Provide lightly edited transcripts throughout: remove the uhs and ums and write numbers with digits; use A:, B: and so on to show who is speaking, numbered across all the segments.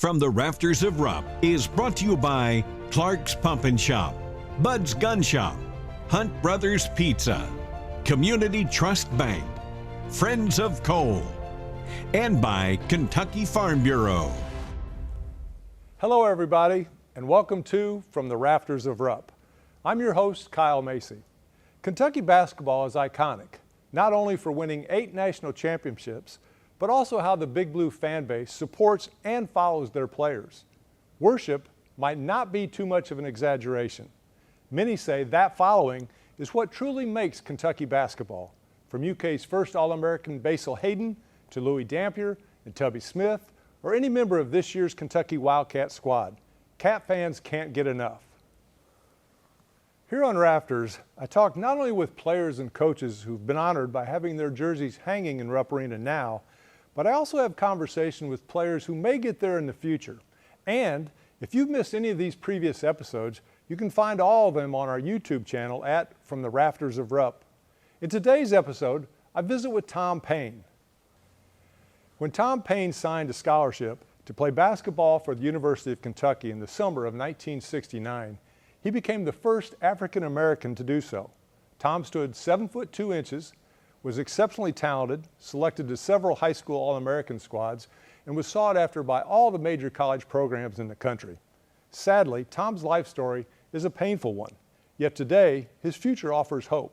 A: From the Rafters of Rupp is brought to you by Clark's Pump and Shop, Bud's Gun Shop, Hunt Brothers Pizza, Community Trust Bank, Friends of Coal, and by Kentucky Farm Bureau.
B: Hello everybody, and welcome to From the Rafters of Rupp. I'm your host, Kyle Macy. Kentucky basketball is iconic, not only for winning 8 national championships, but also how the Big Blue fan base supports and follows their players. Worship might not be too much of an exaggeration. Many say that following is what truly makes Kentucky basketball. From UK's first All-American Basil Hayden to Louis Dampier and Tubby Smith, or any member of this year's Kentucky Wildcat squad, Cat fans can't get enough. Here on Rafters, I talk not only with players and coaches who've been honored by having their jerseys hanging in Rupp Arena now, but I also have conversation with players who may get there in the future. And if you've missed any of these previous episodes, you can find all of them on our YouTube channel at From the Rafters of Rupp. In today's episode, I visit with Tom Payne. When Tom Payne signed a scholarship to play basketball for the University of Kentucky in the summer of 1969, he became the first African American to do so. Tom stood 7 foot 2 inches, was exceptionally talented, selected to several high school All-American squads, and was sought after by all the major college programs in the country. Sadly, Tom's life story is a painful one, yet today his future offers hope.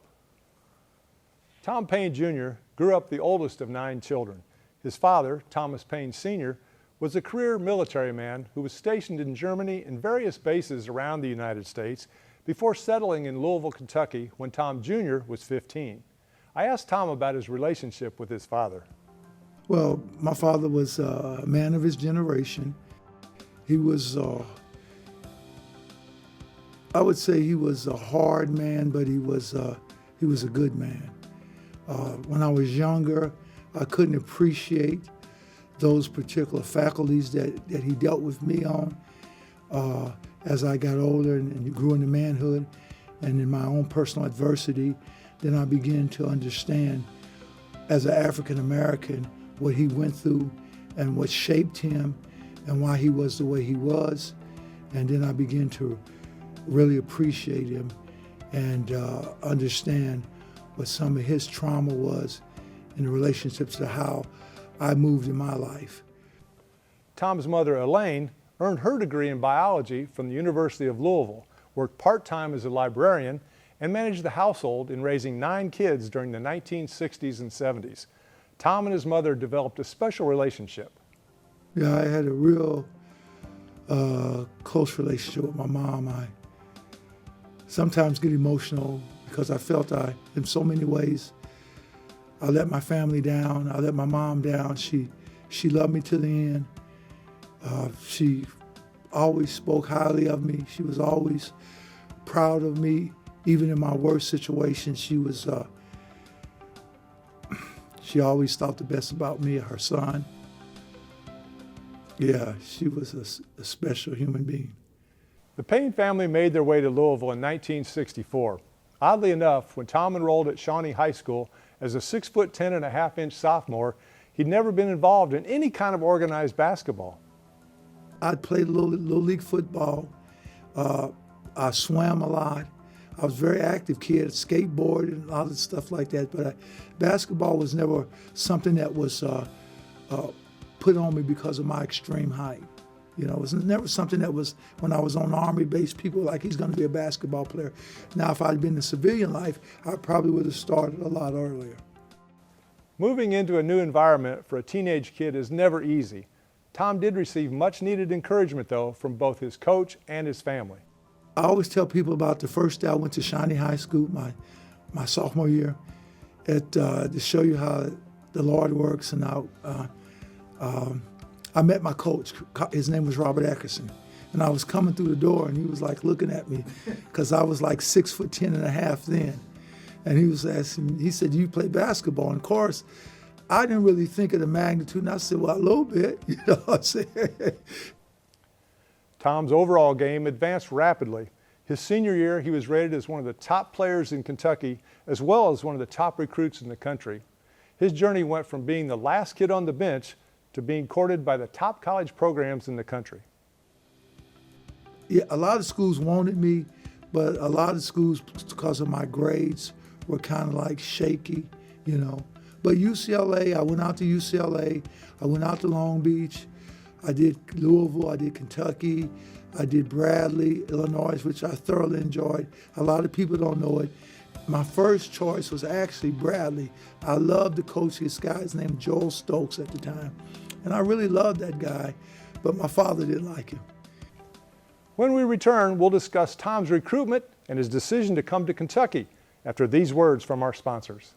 B: Tom Payne Jr. grew up the oldest of 9 children. His father, Thomas Payne Sr., was a career military man who was stationed in Germany and various bases around the United States before settling in Louisville, Kentucky when Tom Jr. was 15. I asked Tom about his relationship with his father.
C: Well, my father was a man of his generation. He was, I would say he was a hard man, but he was a good man. When I was younger, I couldn't appreciate those particular faculties that he dealt with me on. As I got older and grew into manhood and in my own personal adversity, then I began to understand as an African American what he went through and what shaped him and why he was the way he was. And then I began to really appreciate him and understand what some of his trauma was in the relationships to how I moved in my life.
B: Tom's mother, Elaine, earned her degree in biology from the University of Louisville, worked part-time as a librarian, and managed the household in raising 9 kids during the 1960s and 70s. Tom and his mother developed a special relationship.
C: Yeah, I had a real close relationship with my mom. I sometimes get emotional because I felt in so many ways, I let my family down, I let my mom down. She loved me to the end. She always spoke highly of me. She was always proud of me. Even in my worst situations, she always thought the best about me, her son. Yeah, she was a special human being.
B: The Payne family made their way to Louisville in 1964. Oddly enough, when Tom enrolled at Shawnee High School as a 6 foot 10.5-inch sophomore, he'd never been involved in any kind of organized basketball.
C: I'd played little league football. I swam a lot. I was a very active kid, skateboarded and a lot of stuff like that, but basketball was never something that was put on me because of my extreme height. You know, it was never something that was, when I was on Army base, people were like, he's gonna be a basketball player. Now, if I'd been in civilian life, I probably would have started a lot earlier.
B: Moving into a new environment for a teenage kid is never easy. Tom did receive much needed encouragement though from both his coach and his family.
C: I always tell people about the first day I went to Shawnee High School, my sophomore year, to show you how the Lord works. And I met my coach. His name was Robert Eckerson. And I was coming through the door and he was like looking at me because I was like 6 foot 10.5 then. And he was asking, he said, "Do you play basketball?" And of course, I didn't really think of the magnitude. And I said, "Well, a little bit," you know what I'm saying?
B: Tom's overall game advanced rapidly. His senior year, he was rated as one of the top players in Kentucky, as well as one of the top recruits in the country. His journey went from being the last kid on the bench to being courted by the top college programs in the country?
C: Yeah, a lot of schools wanted me, but a lot of schools, because of my grades, were kind of like shaky, you know. But UCLA, I went out to UCLA, I went out to Long Beach, I did Louisville, I did Kentucky, I did Bradley, Illinois, which I thoroughly enjoyed. A lot of people don't know it. My first choice was actually Bradley. I loved the coach, this guy's named Joel Stokes at the time. And I really loved that guy, but my father didn't like him.
B: When we return, we'll discuss Tom's recruitment and his decision to come to Kentucky after these words from our sponsors.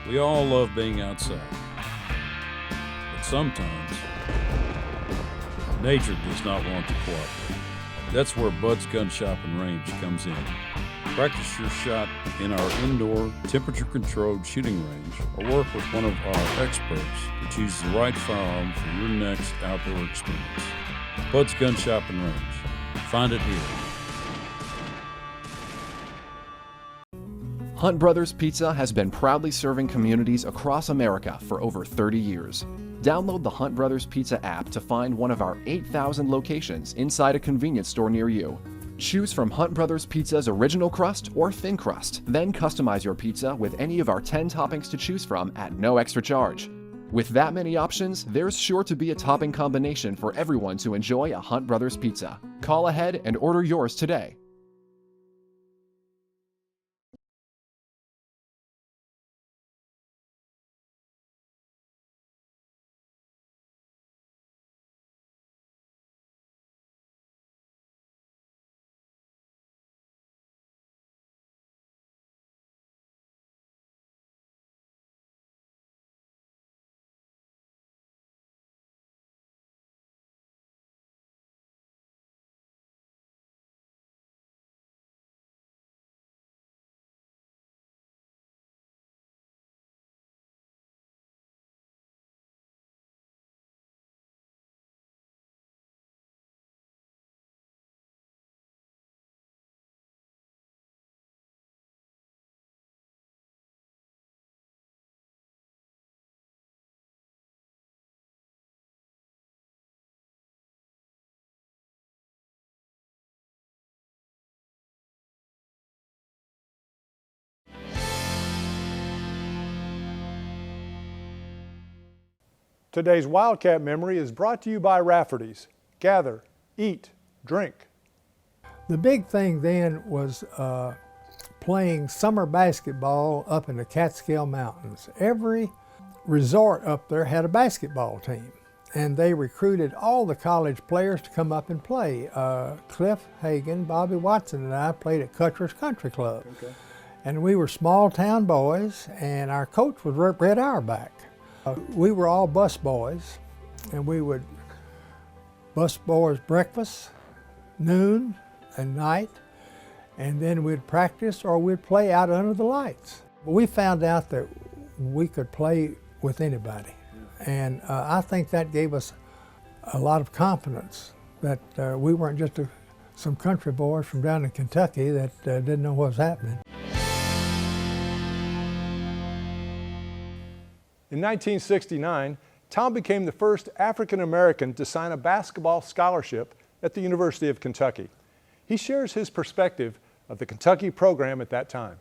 D: We all love being outside, but sometimes nature does not want to cooperate. That's where Bud's Gun Shop and Range comes in. Practice your shot in our indoor, temperature-controlled shooting range, or work with one of our experts to choose the right firearm for your next outdoor experience. Bud's Gun Shop and Range. Find it here.
E: Hunt Brothers Pizza has been proudly serving communities across America for over 30 years. Download the Hunt Brothers Pizza app to find one of our 8,000 locations inside a convenience store near you. Choose from Hunt Brothers Pizza's original crust or thin crust, then customize your pizza with any of our 10 toppings to choose from at no extra charge. With that many options, there's sure to be a topping combination for everyone to enjoy a Hunt Brothers Pizza. Call ahead and order yours today.
B: Today's Wildcat Memory is brought to you by Rafferty's. Gather, eat, drink.
F: The big thing then was playing summer basketball up in the Catskill Mountains. Every resort up there had a basketball team, and they recruited all the college players to come up and play. Cliff Hagan, Bobby Watson, and I played at Cutcher's Country Club. Okay. And we were small town boys, and our coach was Red Auerbach. We were all bus boys, and we would bus boys breakfast, noon, and night, and then we'd practice or we'd play out under the lights. But we found out that we could play with anybody, and I think that gave us a lot of confidence that we weren't just some country boys from down in Kentucky that didn't know what was happening.
B: In 1969, Tom became the first African American to sign a basketball scholarship at the University of Kentucky. He shares his perspective of the Kentucky program at that time.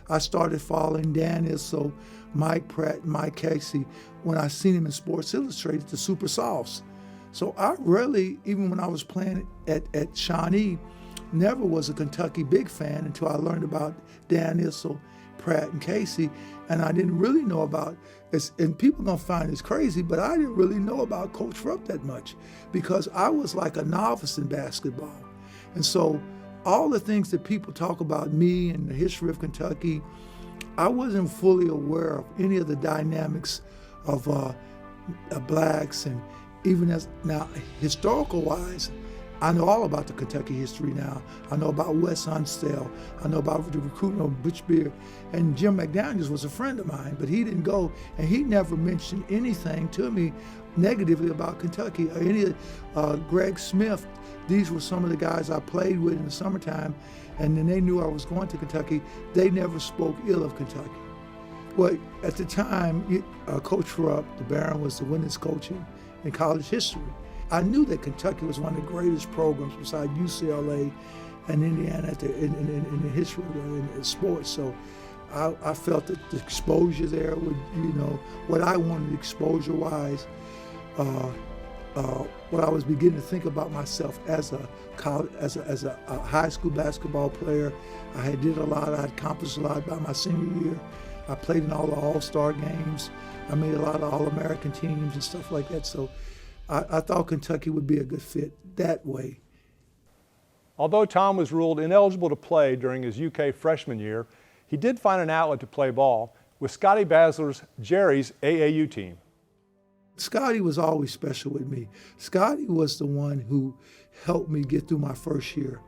C: I started following Dan Issel, Mike Pratt, Mike Casey when I seen him in Sports Illustrated, the Super Softs. So I really, even when I was playing at Shawnee, never was a Kentucky big fan until I learned about Dan Issel, Pratt, and Casey, and I didn't really know about this, and people gonna find this crazy, but I didn't really know about Coach Rupp that much because I was like a novice in basketball. And so all the things that people talk about me and the history of Kentucky, I wasn't fully aware of any of the dynamics of blacks, and even as now historical wise, I know all about the Kentucky history now. I know about Wes Unseld. I know about the recruitment of Butch Beer. And Jim McDaniels was a friend of mine, but he didn't go, and he never mentioned anything to me negatively about Kentucky or any of Greg Smith. These were some of the guys I played with in the summertime, and then they knew I was going to Kentucky. They never spoke ill of Kentucky. Well, at the time, Coach Rupp, the Baron, was the winningest coach in college history. I knew that Kentucky was one of the greatest programs beside UCLA and Indiana in the history in sports. So I felt that the exposure there would, what I wanted exposure-wise, what I was beginning to think about myself as a high school basketball player. I had did a lot, I accomplished a lot by my senior year. I played in all the All-Star games. I made a lot of All-American teams and stuff like that. So I thought Kentucky would be a good fit that way.
B: Although Tom was ruled ineligible to play during his UK freshman year, he did find an outlet to play ball with Scotty Basler's Jerry's AAU team.
C: Scotty was always special with me. Scotty was the one who helped me get through my first year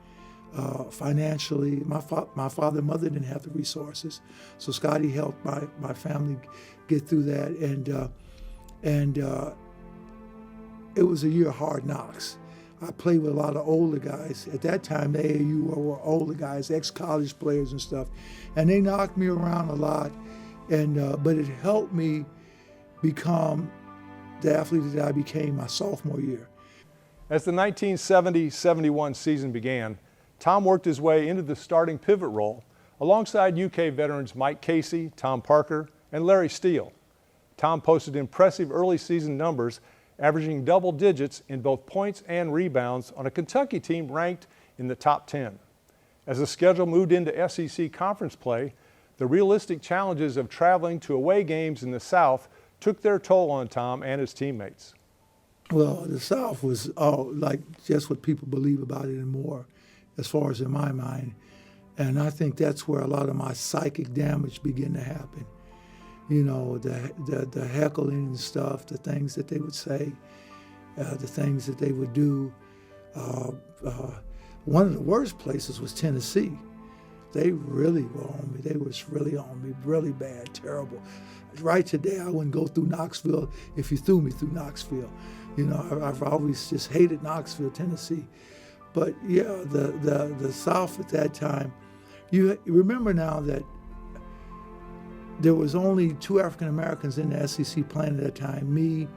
C: financially. My father and mother didn't have the resources, so Scotty helped my family get through that. And it was a year of hard knocks. I played with a lot of older guys. At that time, the AAU were older guys, ex-college players and stuff, and they knocked me around a lot. But it helped me become the athlete that I became my sophomore year.
B: As the 1970-71 season began, Tom worked his way into the starting pivot role alongside UK veterans Mike Casey, Tom Parker, and Larry Steele. Tom posted impressive early season numbers, averaging double digits in both points and rebounds on a Kentucky team ranked in the top 10. As the schedule moved into SEC conference play, the realistic challenges of traveling to away games in the South took their toll on Tom and his teammates.
C: Well, the South was all like just what people believe about it and more, as far as in my mind. And I think that's where a lot of my psychic damage began to happen. You know, the heckling and stuff, the things that they would say, the things that they would do. One of the worst places was Tennessee. They really were on me. They was really on me, really bad, terrible. Right today, I wouldn't go through Knoxville if you threw me through Knoxville. You know, I've always just hated Knoxville, Tennessee. But yeah, the South at that time, you remember now that there was only 2 African Americans in the SEC playing at that time, me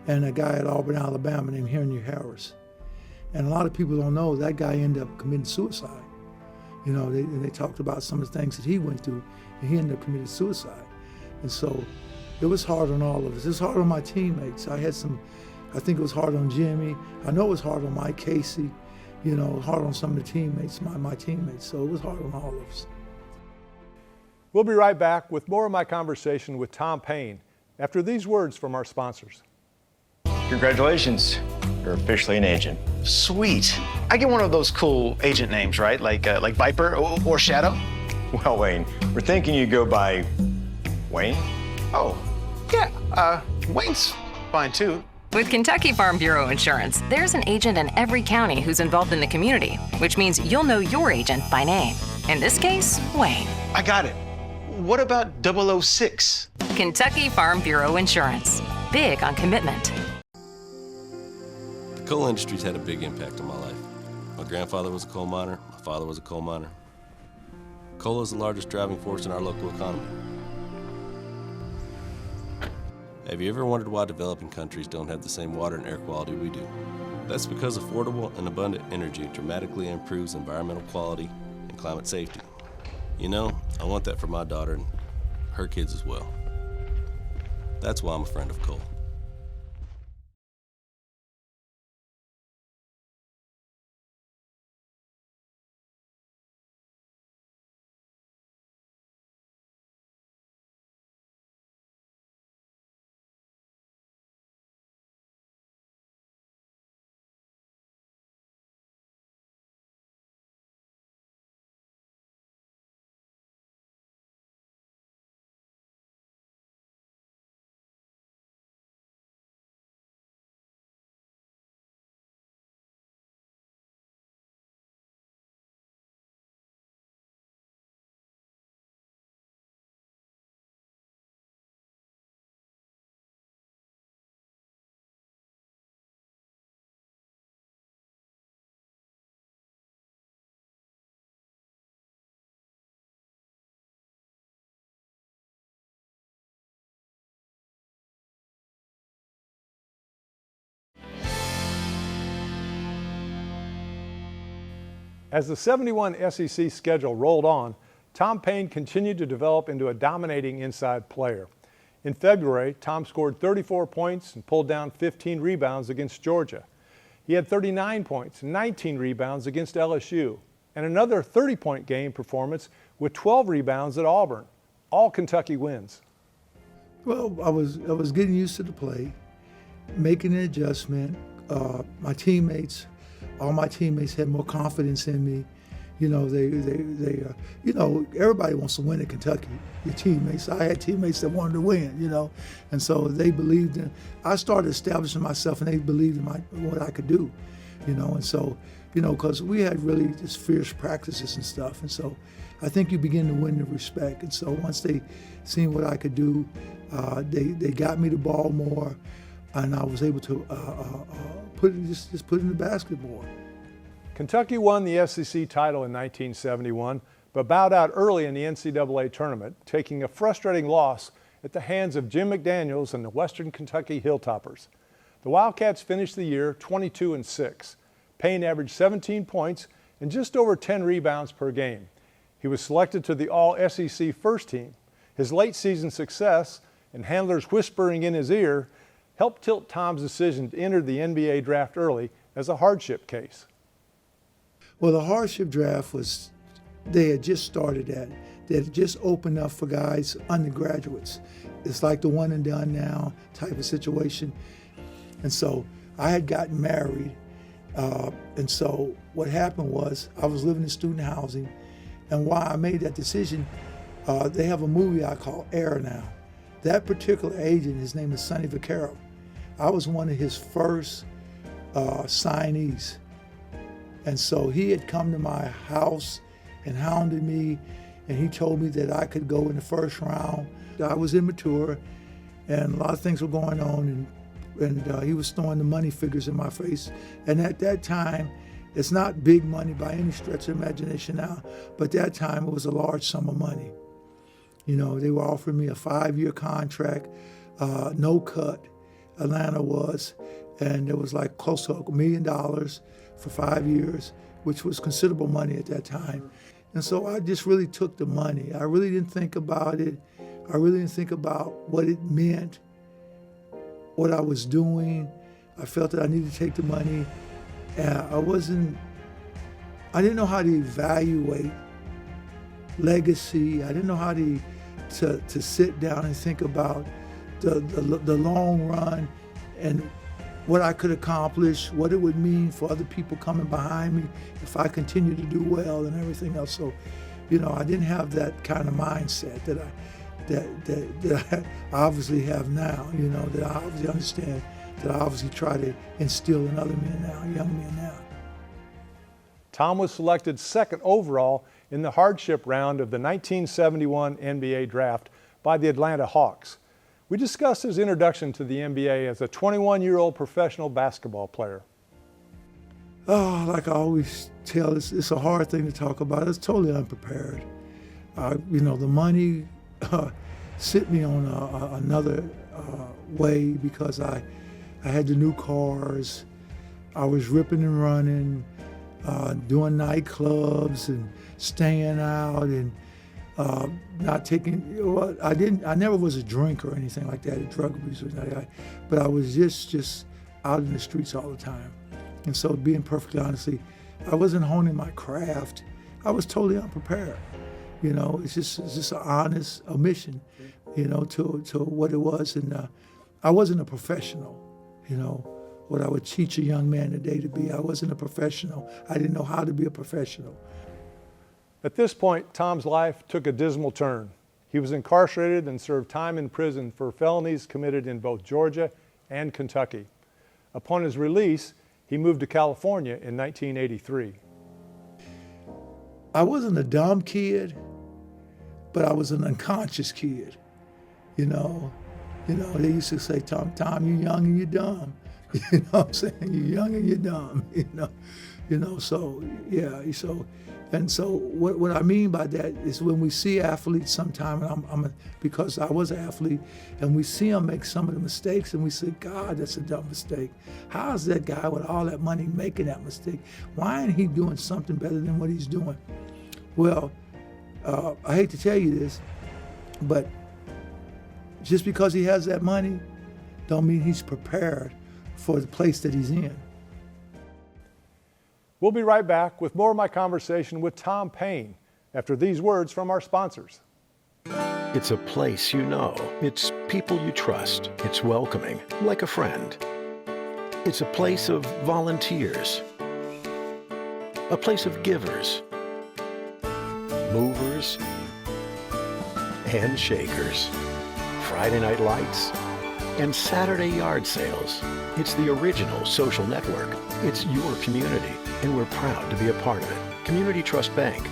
C: and a guy at Auburn, Alabama named Henry Harris. And a lot of people don't know that guy ended up committing suicide. You know, they talked about some of the things that he went through, and he ended up committing suicide. And so it was hard on all of us. It was hard on my teammates. I think it was hard on Jimmy. I know it was hard on Mike Casey, you know, hard on some of the teammates, my teammates. So it was hard on all of us.
B: We'll be right back with more of my conversation with Tom Payne after these words from our sponsors.
G: Congratulations, you're officially an agent.
H: Sweet. I get one of those cool agent names, right? Like Viper or Shadow?
G: Well, Wayne, we're thinking you go by Wayne?
H: Oh, yeah, Wayne's fine too.
I: With Kentucky Farm Bureau Insurance, there's an agent in every county who's involved in the community, which means you'll know your agent by name. In this case, Wayne.
H: I got it. What about 006?
I: Kentucky Farm Bureau Insurance. Big on commitment.
J: The coal industry's had a big impact on my life. My grandfather was a coal miner, my father was a coal miner. Coal is the largest driving force in our local economy. Have you ever wondered why developing countries don't have the same water and air quality we do? That's because affordable and abundant energy dramatically improves environmental quality and climate safety. You know, I want that for my daughter and her kids as well. That's why I'm a friend of coal.
B: As the 71 SEC schedule rolled on, Tom Payne continued to develop into a dominating inside player. In February, Tom scored 34 points and pulled down 15 rebounds against Georgia. He had 39 points and 19 rebounds against LSU, and another 30-point game performance with 12 rebounds at Auburn. All Kentucky wins.
C: Well, I was getting used to the play, making an adjustment. My teammates, all my teammates had more confidence in me. You know, you know, everybody wants to win at Kentucky, your teammates. I had teammates that wanted to win, you know, and so they believed in, I started establishing myself and they believed in what I could do, you know, and so, you know, because we had really just fierce practices and stuff, and so I think you begin to win the respect, and so once they seen what I could do, they got me the ball more, and I was able to put it in the basketball.
B: Kentucky won the SEC title in 1971, but bowed out early in the NCAA tournament, taking a frustrating loss at the hands of Jim McDaniels and the Western Kentucky Hilltoppers. The Wildcats finished the year 22-6. Payne averaged 17 points and just over 10 rebounds per game. He was selected to the All-SEC first team. His late season success and handlers whispering in his ear helped tilt Tom's decision to enter the NBA draft early as a hardship case.
C: Well, the hardship draft was, they had just started that. They had just opened up for guys, undergraduates. It's like the one and done now type of situation. And so I had gotten married. And so what happened was I was living in student housing. And why I made that decision, they have a movie I call Air now. That particular agent, his name is Sonny Vaccaro. I was one of his first signees. And so he had come to my house and hounded me, and he told me that I could go in the first round. I was immature, and a lot of things were going on, and he was throwing the money figures in my face. And at that time, it's not big money by any stretch of imagination now, but that time it was a large sum of money. You know, they were offering me a 5-year contract, no cut, Atlanta was, and it was like close to $1 million for 5 years, which was considerable money at that time. And so I just really took the money. I really didn't think about it. I really didn't think about what it meant, what I was doing. I felt that I needed to take the money. And I didn't know how to evaluate legacy. I didn't know how to sit down and think about the long run and what I could accomplish, what it would mean for other people coming behind me if I continue to do well and everything else. So, you know, I didn't have that kind of mindset that I obviously have now, you know, that I obviously understand, that I obviously try to instill in other men now, young men now.
B: Tom was selected second overall in the hardship round of the 1971 NBA draft by the Atlanta Hawks. We discussed his introduction to the NBA as a 21-year-old professional basketball player.
C: Oh, like I always tell, it's a hard thing to talk about. It's totally unprepared. You know, the money sent me on another way because I had the new cars. I was ripping and running, doing nightclubs and staying out and not taking, I never was a drinker or anything like that, a drug abuser, but I was just out in the streets all the time. And so being perfectly honestly, I wasn't honing my craft. I was totally unprepared. You know, it's just an honest admission, you know, to what it was. And I wasn't a professional, you know, what I would teach a young man today to be. I wasn't a professional. I didn't know how to be a professional.
B: At this point, Tom's life took a dismal turn. He was incarcerated and served time in prison for felonies committed in both Georgia and Kentucky. Upon his release, he moved to California in 1983.
C: I wasn't a dumb kid, but I was an unconscious kid. You know, they used to say, Tom, you're young and you're dumb. You know what I'm saying? You're young and you're dumb, you know. You know, so yeah, so what I mean by that is when we see athletes sometime, and because I was an athlete, and we see them make some of the mistakes, and we say, God, that's a dumb mistake. How is that guy with all that money making that mistake? Why ain't he doing something better than what he's doing? Well, I hate to tell you this, but just because he has that money, don't mean he's prepared for the place that he's in.
B: We'll be right back with more of my conversation with Tom Payne after these words from our sponsors.
K: It's a place you know. It's people you trust. It's welcoming, like a friend. It's a place of volunteers. A place of givers, movers, and shakers. Friday night lights and Saturday yard sales. It's the original social network. It's your community, and we're proud to be a part of it. Community Trust Bank.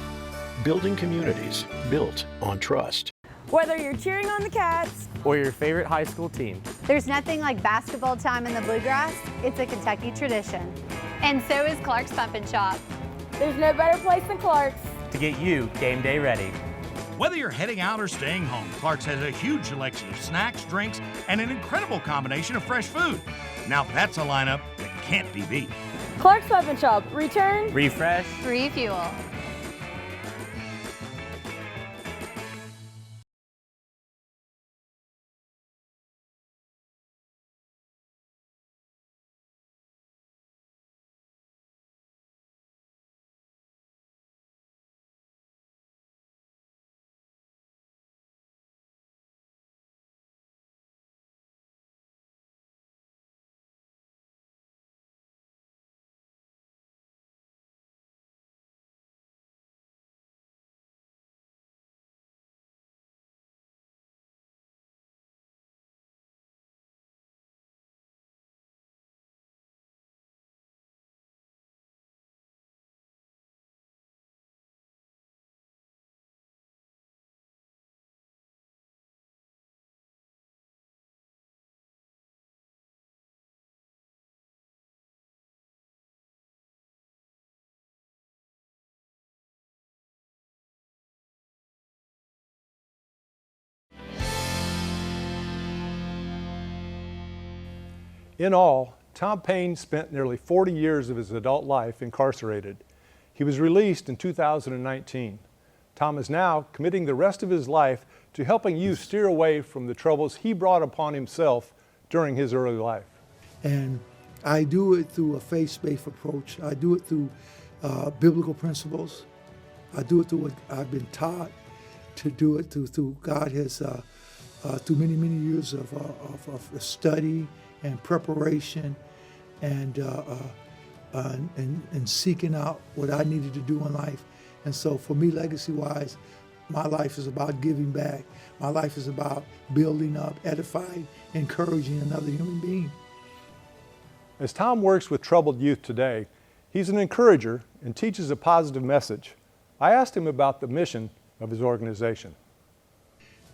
K: Building communities built on trust.
L: Whether you're cheering on the Cats
M: or your favorite high school team,
N: there's nothing like basketball time in the Bluegrass. It's a Kentucky tradition.
O: And so is Clark's Pump and Shop.
L: There's no better place than Clark's
M: to get you game day ready.
P: Whether you're heading out or staying home, Clark's has a huge selection of snacks, drinks, and an incredible combination of fresh food. Now that's a lineup that can't be beat.
L: Clark's Pump and Shop. Return,
M: refresh,
O: refuel.
B: In all, Tom Payne spent nearly 40 years of his adult life incarcerated. He was released in 2019. Tom is now committing the rest of his life to helping you steer away from the troubles he brought upon himself during his early life.
C: And I do it through a faith-based approach. I do it through biblical principles. I do it through what I've been taught to do it through God has, through many, many years of study and preparation and seeking out what I needed to do in life. And so for me, legacy-wise, my life is about giving back. My life is about building up, edifying, encouraging another human being.
B: As Tom works with troubled youth today, he's an encourager and teaches a positive message. I asked him about the mission of his organization.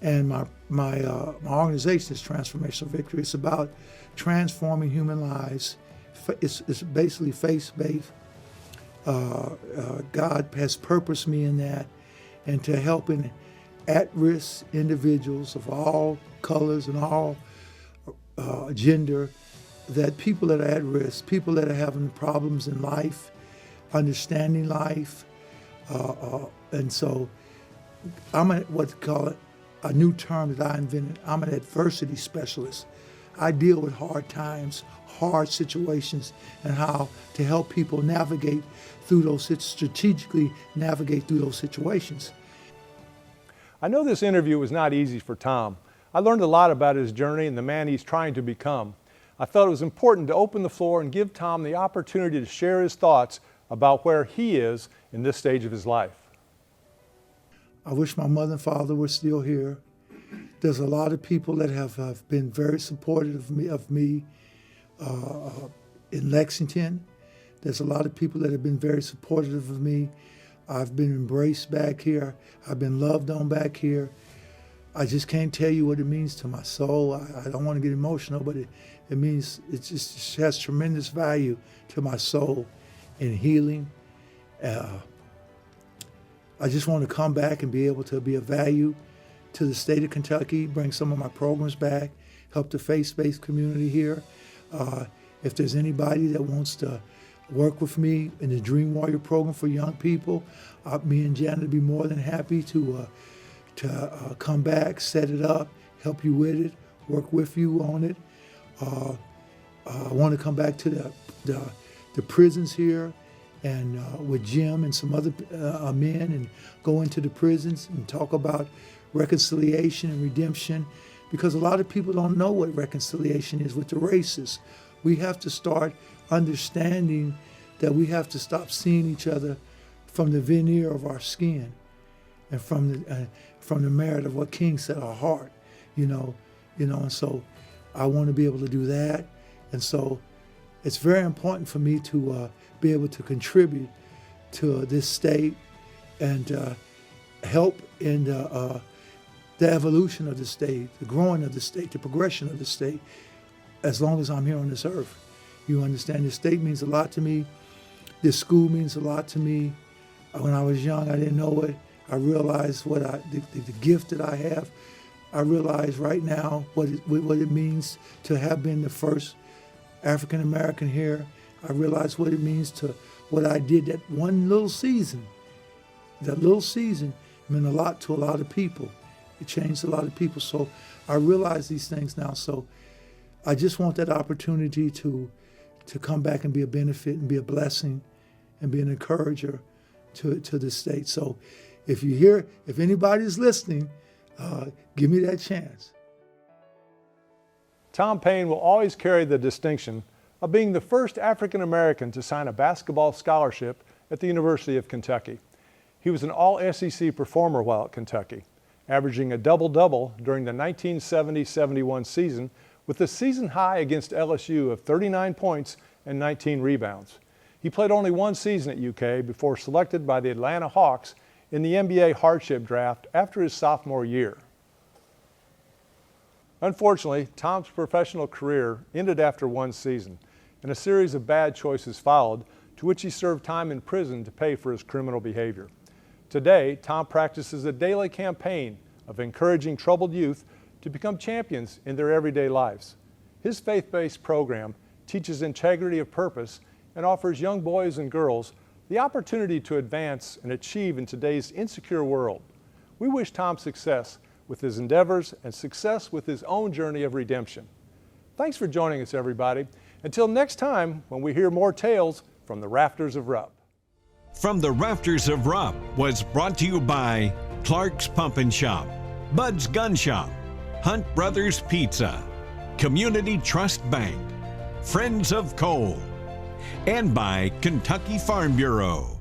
C: And my organization is Transformational Victory. It's about transforming human lives. It's basically faith-based. God has purposed me in that, and to helping at-risk individuals of all colors and all gender, that people that are at risk, people that are having problems in life, understanding life, and so I'm what they call it, a new term that I invented. I'm an adversity specialist. I deal with hard times, hard situations, and how to help people navigate through those, strategically navigate through those situations.
B: I know this interview was not easy for Tom. I learned a lot about his journey and the man he's trying to become. I felt it was important to open the floor and give Tom the opportunity to share his thoughts about where he is in this stage of his life.
C: I wish my mother and father were still here. There's a lot of people that have been very supportive of me in Lexington. There's a lot of people that have been very supportive of me. I've been embraced back here. I've been loved on back here. I just can't tell you what it means to my soul. I don't want to get emotional, but it means it just has tremendous value to my soul. in healing. I just want to come back and be able to be of value to the state of Kentucky, bring some of my programs back, help the faith-based community here. If there's anybody that wants to work with me in the Dream Warrior program for young people, me and Janet would be more than happy to come back, set it up, help you with it, work with you on it. I want to come back to the prisons here and with Jim and some other men and go into the prisons and talk about reconciliation and redemption, because a lot of people don't know what reconciliation is with the races. We have to start understanding that we have to stop seeing each other from the veneer of our skin and from the merit of what King said, our heart, and so I want to be able to do that. And so it's very important for me to be able to contribute to this state and help in the evolution of the state, the growing of the state, the progression of the state, as long as I'm here on this earth. You understand, the state means a lot to me. This school means a lot to me. When I was young, I didn't know it. I realized the gift that I have. I realize right now what it means to have been the first African American here. I realize what it means to what I did that one little season. That little season meant a lot to a lot of people. It changed a lot of people. So I realize these things now. So I just want that opportunity to come back and be a benefit and be a blessing and be an encourager to the state. So if anybody's listening, give me that chance.
B: Tom Payne will always carry the distinction of being the first African American to sign a basketball scholarship at the University of Kentucky. He was an all-SEC performer while at Kentucky, averaging a double-double during the 1970-71 season with a season high against LSU of 39 points and 19 rebounds. He played only one season at UK before selected by the Atlanta Hawks in the NBA hardship draft after his sophomore year. Unfortunately, Tom's professional career ended after one season, and a series of bad choices followed, to which he served time in prison to pay for his criminal behavior. Today, Tom practices a daily campaign of encouraging troubled youth to become champions in their everyday lives. His faith-based program teaches integrity of purpose and offers young boys and girls the opportunity to advance and achieve in today's insecure world. We wish Tom success with his endeavors and success with his own journey of redemption. Thanks for joining us, everybody. Until next time, when we hear more tales from the Rafters of Rupp.
A: From the Rafters of Rupp was brought to you by Clark's Pump and Shop, Bud's Gun Shop, Hunt Brothers Pizza, Community Trust Bank, Friends of Coal, and by Kentucky Farm Bureau.